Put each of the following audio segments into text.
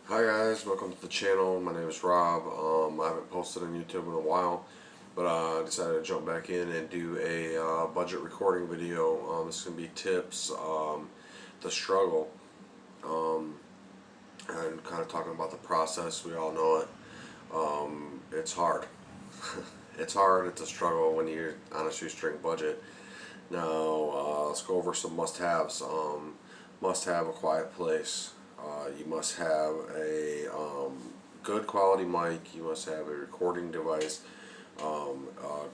Hi guys, welcome to the channel. My name is Rob. I haven't posted on YouTube in a while, but I decided to jump back in and do a budget recording video. This is going to be tips, the struggle, and kind of talking about the process. We all know it. It's hard. It's hard. It's a struggle when you're on a shoestring budget. Now, let's go over some must-haves. Must have a quiet place. You must have a good quality mic. You must have a recording device,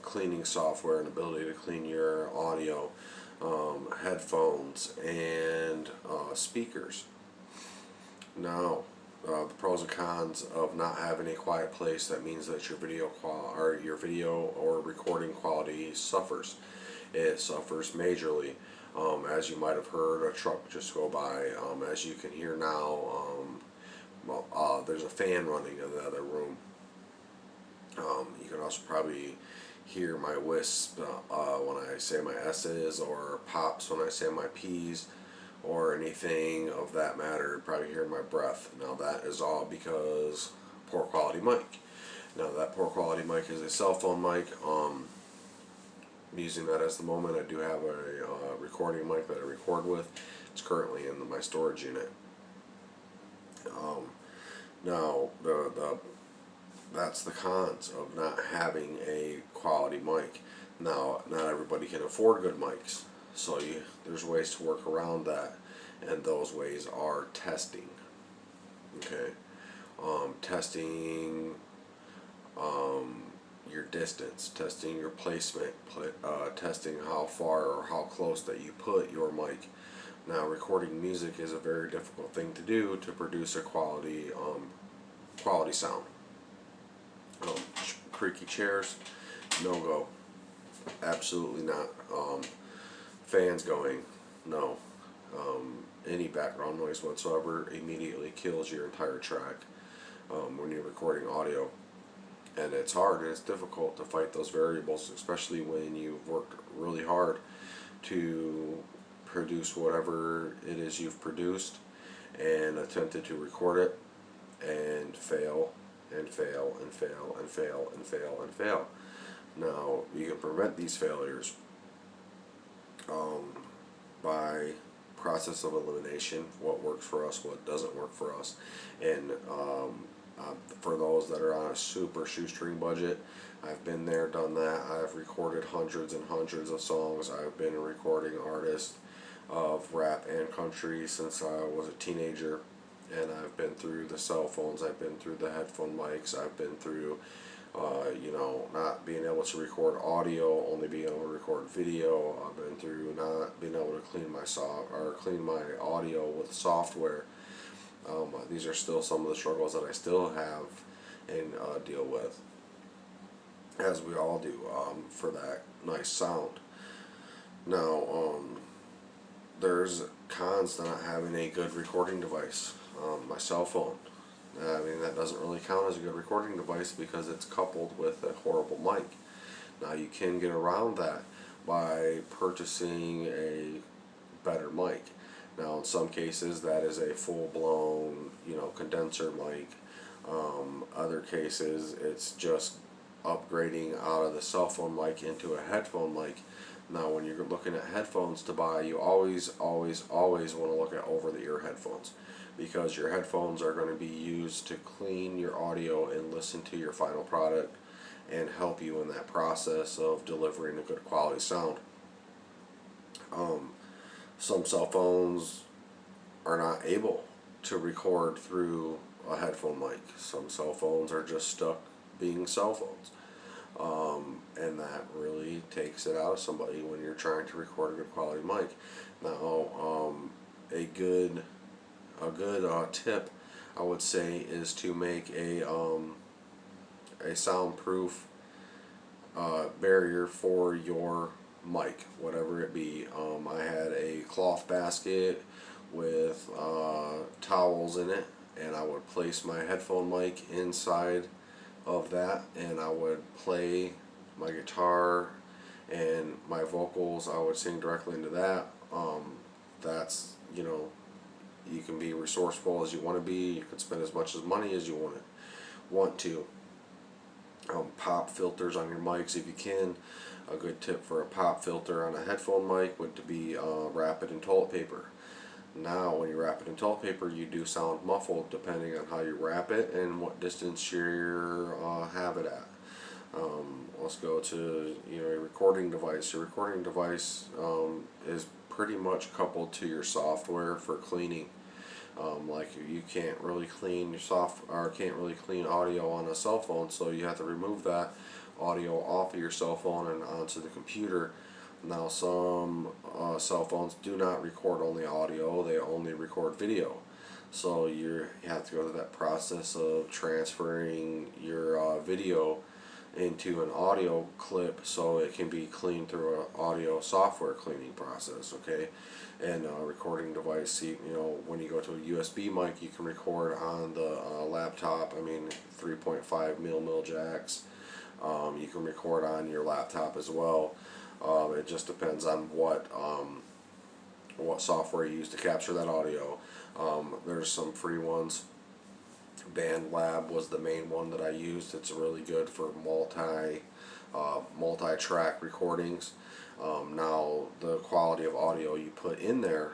cleaning software, and ability to clean your audio, headphones, and speakers. Now, the pros and cons of not having a quiet place. That means that your video or recording quality suffers. It suffers majorly. As you might have heard a truck just go by. As you can hear now, there's a fan running in the other room. You can also probably hear my wisp when I say my S's, or pops when I say my P's, or anything of that matter. Probably hear my breath. Now that is all because poor quality mic. Now that poor quality mic is a cell phone mic. I'm using that as the moment. I do have a recording mic that I record with. It's currently in my storage unit. Now that's the cons of not having a quality mic. Now, not everybody can afford good mics, so there's ways to work around that, and those ways are testing. Okay, testing your distance, testing your placement, testing how far or how close that you put your mic. Now, recording music is a very difficult thing to do to produce a quality sound. Creaky chairs, no go. Absolutely not. Fans going, no. Any background noise whatsoever immediately kills your entire track when you're recording audio. And it's hard and it's difficult to fight those variables, especially when you've worked really hard to produce whatever it is you've produced and attempted to record it and fail and fail and fail and fail and fail and fail. Now, you can prevent these failures by process of elimination. What works for us, what doesn't work for us, and for those that are on a super shoestring budget, I've been there, done that. I've recorded hundreds and hundreds of songs. I've been a recording artist of rap and country since I was a teenager, and I've been through the cell phones, I've been through the headphone mics, I've been through not being able to record audio, only being able to record video. I've been through not being able to clean my audio with software. These are still some of the struggles that I still have and deal with, as we all do, for that nice sound. Now, there's cons to not having a good recording device. My cell phone. I mean, that doesn't really count as a good recording device because it's coupled with a horrible mic. Now, you can get around that by purchasing a better mic. Now, in some cases, that is a full-blown, condenser mic. Other cases, it's just upgrading out of the cell phone mic into a headphone mic. Now, when you're looking at headphones to buy, you always want to look at over-the-ear headphones, because your headphones are going to be used to clean your audio and listen to your final product and help you in that process of delivering a good quality sound. Some cell phones are not able to record through a headphone mic. Some cell phones are just stuck being cell phones. And that really takes it out of somebody when you're trying to record a good quality mic. Now, a good tip, I would say, is to make a soundproof barrier for your mic, whatever it be. I had a cloth basket with towels in it, and I would place my headphone mic inside of that, and I would play my guitar and my vocals. I would sing directly into that. That's You can be resourceful as you want to be. You can spend as much as money as you want to. Pop filters on your mics if you can. A good tip for a pop filter on a headphone mic would be wrap it in toilet paper. Now when you wrap it in toilet paper, you do sound muffled depending on how you wrap it and what distance you have it at. Let's go to your recording device. Your recording device is pretty much coupled to your software for cleaning. Like you can't really clean can't really clean audio on a cell phone, so you have to remove that audio off of your cell phone and onto the computer. Now some cell phones do not record only audio, they only record video. So you have to go through that process of transferring your video into an audio clip so it can be cleaned through an audio software cleaning process, okay? And recording device, when you go to a USB mic, you can record on the laptop. 3.5 mil jacks. You can record on your laptop as well. It just depends on what software you use to capture that audio. There's some free ones. BandLab was the main one that I used. It's really good for multi-track recordings. Now the quality of audio you put in there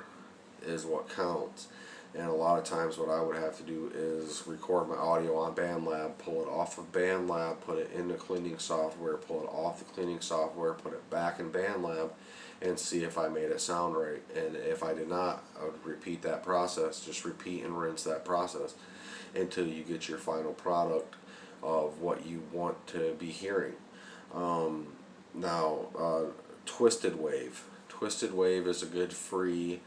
is what counts. And a lot of times what I would have to do is record my audio on BandLab, pull it off of BandLab, put it into cleaning software, pull it off the cleaning software, put it back in BandLab, and see if I made it sound right. And if I did not, I would repeat that process. Just repeat and rinse that process until you get your final product of what you want to be hearing. Twisted Wave. Twisted Wave is a good free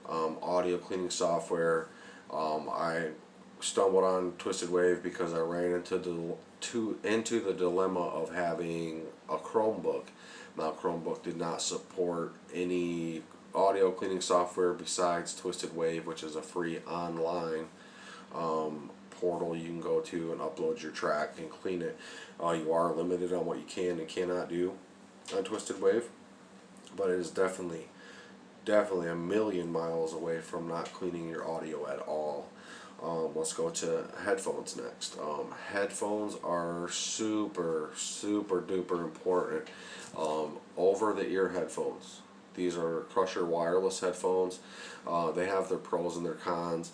audio cleaning software. I stumbled on Twisted Wave because I ran into the dilemma of having a Chromebook. Now Chromebook did not support any audio cleaning software besides Twisted Wave, which is a free online portal you can go to and upload your track and clean it. You are limited on what you can and cannot do on Twisted Wave, but it is definitely a million miles away from not cleaning your audio at all. Let's go to headphones next. Headphones are super duper important. Over the ear headphones. These are Crusher wireless headphones. They have their pros and their cons.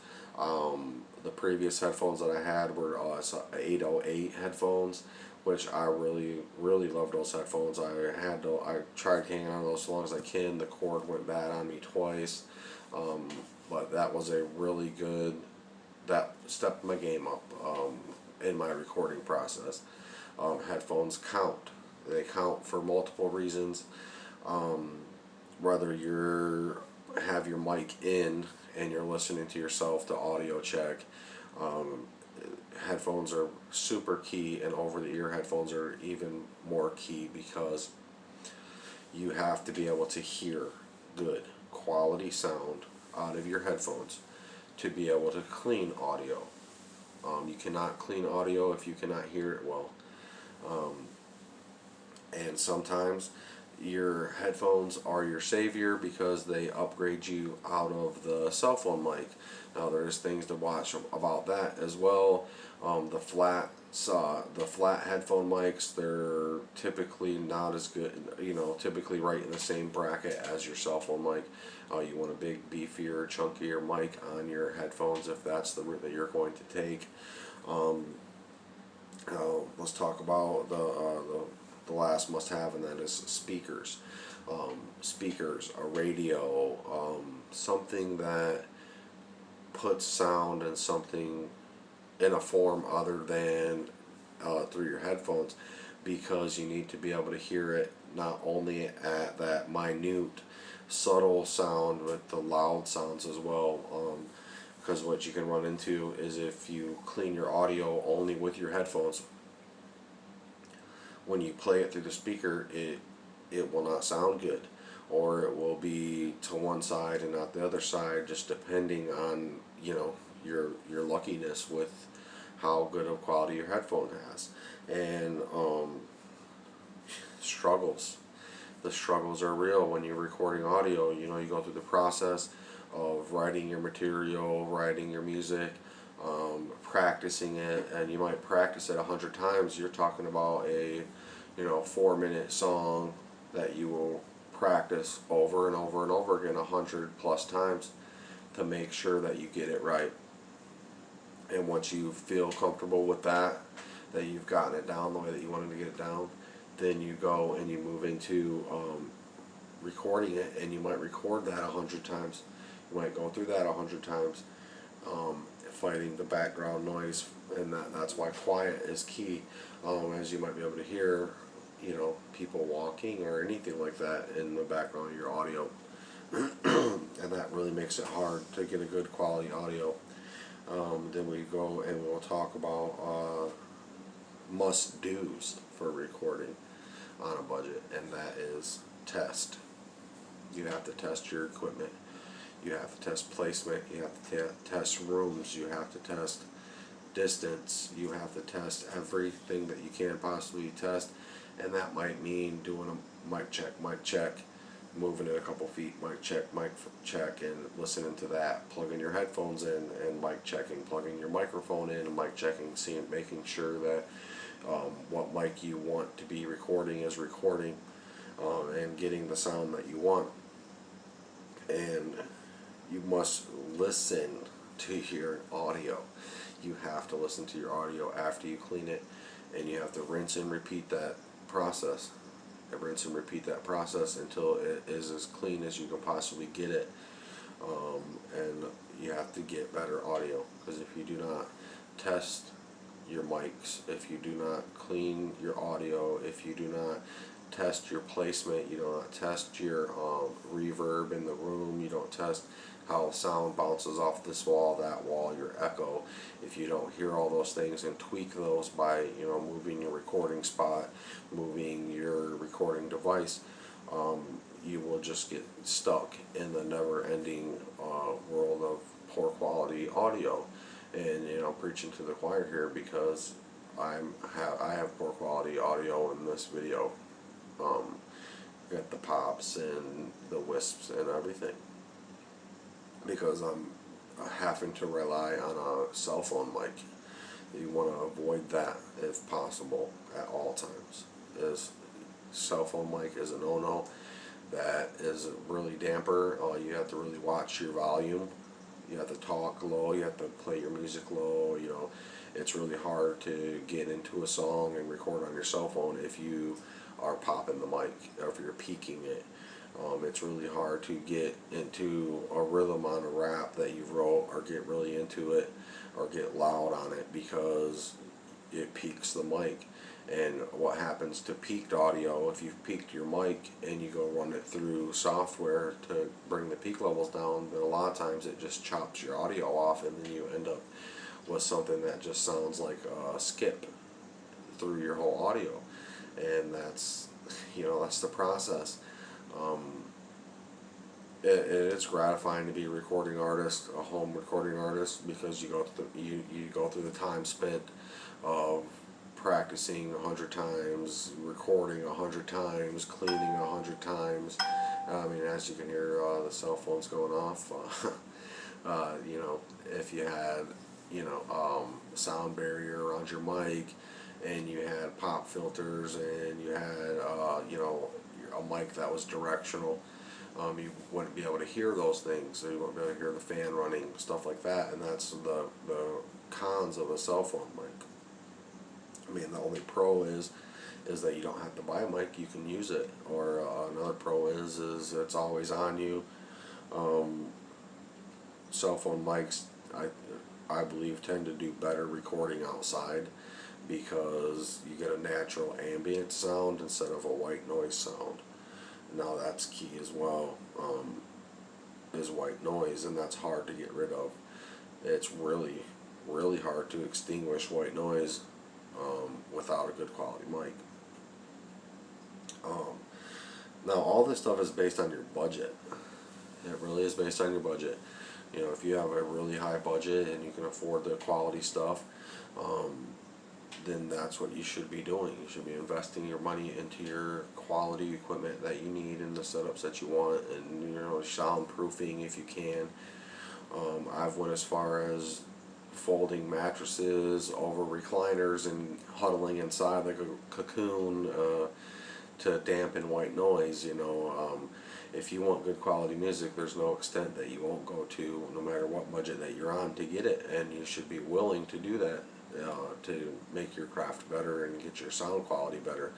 The previous headphones that I had were 808 headphones, which I really loved those headphones. I tried hanging on those as long as I can. The cord went bad on me twice, but that was a really good, that stepped my game up in my recording process. Headphones count. They count for multiple reasons. Whether you have your mic in and you're listening to yourself to audio check, headphones are super key, and over-the-ear headphones are even more key because you have to be able to hear good quality sound out of your headphones to be able to clean audio. You cannot clean audio if you cannot hear it well. And sometimes your headphones are your savior because they upgrade you out of the cell phone mic. Now there's things to watch about that as well. The flat headphone mics, they're typically not as good, typically right in the same bracket as your cell phone mic. You want a big, beefier, chunkier mic on your headphones if that's the route that you're going to take. Let's talk about the last must-have, and that is speakers. Speakers, a radio, something that puts sound and something in a form other than through your headphones, because you need to be able to hear it not only at that minute, subtle sound, but the loud sounds as well. Because what you can run into is if you clean your audio only with your headphones, when you play it through the speaker, it will not sound good, or it will be to one side and not the other side, just depending on your luckiness with how good of quality your headphone has. And the struggles are real when you're recording audio. You go through the process of writing your material, writing your music, practicing it, and you might practice it 100 times. You're talking about a 4-minute song that you will practice over and over and over again 100+ times to make sure that you get it right. And once you feel comfortable with that you've gotten it down the way that you wanted to get it down, then you go and you move into recording it, and you might record that 100 times. You might go through that 100 times, fighting the background noise, and that's why quiet is key. As you might be able to hear, people walking or anything like that in the background of your audio, and that really makes it hard to get a good quality audio. Then we go and we'll talk about must-dos for recording on a budget, and that is test. You have to test your equipment. You have to test placement. You have to test rooms. You have to test distance. You have to test everything that you can possibly test, and that might mean doing a mic check, moving it a couple feet, mic check, and listening to that, plugging your headphones in and mic checking, plugging your microphone in and mic checking, making sure that what mic you want to be recording is recording, and getting the sound that you want. And you must listen to your audio. You have to listen to your audio after you clean it, and you have to rinse and repeat that process. Rinse and repeat that process until it is as clean as you can possibly get it. And you have to get better audio, because if you do not test your mics, if you do not clean your audio, if you do not test your placement, you do not test your reverb in the room, you don't test how sound bounces off this wall, that wall, your echo, if you don't hear all those things and tweak those by moving your recording spot, moving your recording device, you will just get stuck in the never-ending world of poor quality audio. And preaching to the choir here, because I have poor quality audio in this video. Got the pops and the wisps and everything, because I'm having to rely on a cell phone mic. You want to avoid that if possible at all times. Cell phone mic is a no-no. That is really damper. You have to really watch your volume. You have to talk low. You have to play your music low. It's really hard to get into a song and record on your cell phone if you are popping the mic or if you're peaking it. It's really hard to get into a rhythm on a rap that you wrote, or get really into it, or get loud on it, because it peaks the mic. And what happens to peaked audio, if you've peaked your mic and you go run it through software to bring the peak levels down, then a lot of times it just chops your audio off, and then you end up with something that just sounds like a skip through your whole audio. And that's the process. It's gratifying to be a recording artist, a home recording artist, because you go through the time spent of practicing 100 times, recording 100 times, cleaning 100 times. I mean, as you can hear, the cell phone's going off. If you had sound barrier around your mic, and you had pop filters, and you had a mic that was directional, you wouldn't be able to hear those things. So you wouldn't be able to hear the fan running, stuff like that. And that's the cons of a cell phone mic. I mean, the only pro is that you don't have to buy a mic, you can use it. Or another pro is it's always on you. Cell phone mics, I believe, tend to do better recording outside, because you get a natural ambient sound instead of a white noise sound. Now that's key as well, is white noise, and that's hard to get rid of. It's really, really hard to extinguish white noise without a good quality mic. Now all this stuff is based on your budget. It really is based on your budget. If you have a really high budget and you can afford the quality stuff, then that's what you should be doing. You should be investing your money into your quality equipment that you need and the setups that you want, and soundproofing if you can. I've went as far as folding mattresses over recliners and huddling inside like a cocoon to dampen white noise. If you want good quality music, there's no extent that you won't go to, no matter what budget that you're on, to get it, and you should be willing to do that to make your craft better and get your sound quality better.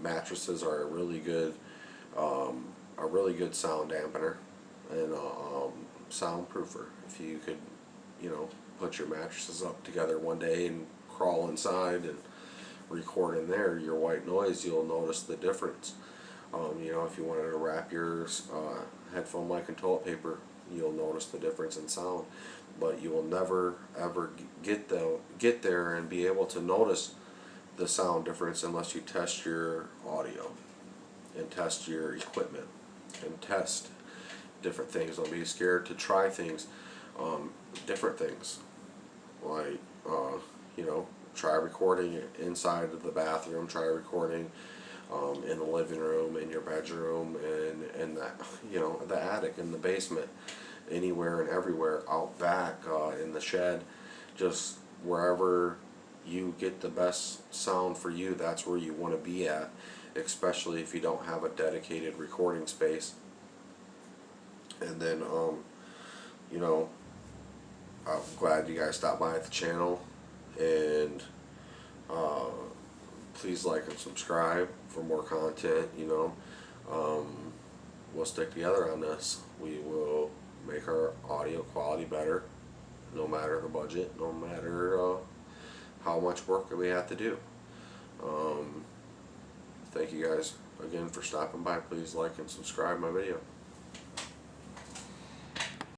Mattresses are a really good sound dampener and soundproofer. If you could, put your mattresses up together one day and crawl inside and record in there, your white noise, you'll notice the difference. If you wanted to wrap your headphone mic in toilet paper, you'll notice the difference in sound. But you will never ever get there and be able to notice the sound difference unless you test your audio and test your equipment and test different things. Don't be scared to try things, different things, like try recording inside of the bathroom, try recording in the living room, in your bedroom, and the attic, in the basement, anywhere and everywhere, out back, in the shed, just wherever you get the best sound for you, that's where you want to be at, especially if you don't have a dedicated recording space. And then I'm glad you guys stopped by at the channel, and please like and subscribe for more content. We'll stick together on this. We will make our audio quality better, no matter the budget, no matter how much work we have to do. Thank you guys again for stopping by. Please like and subscribe my video.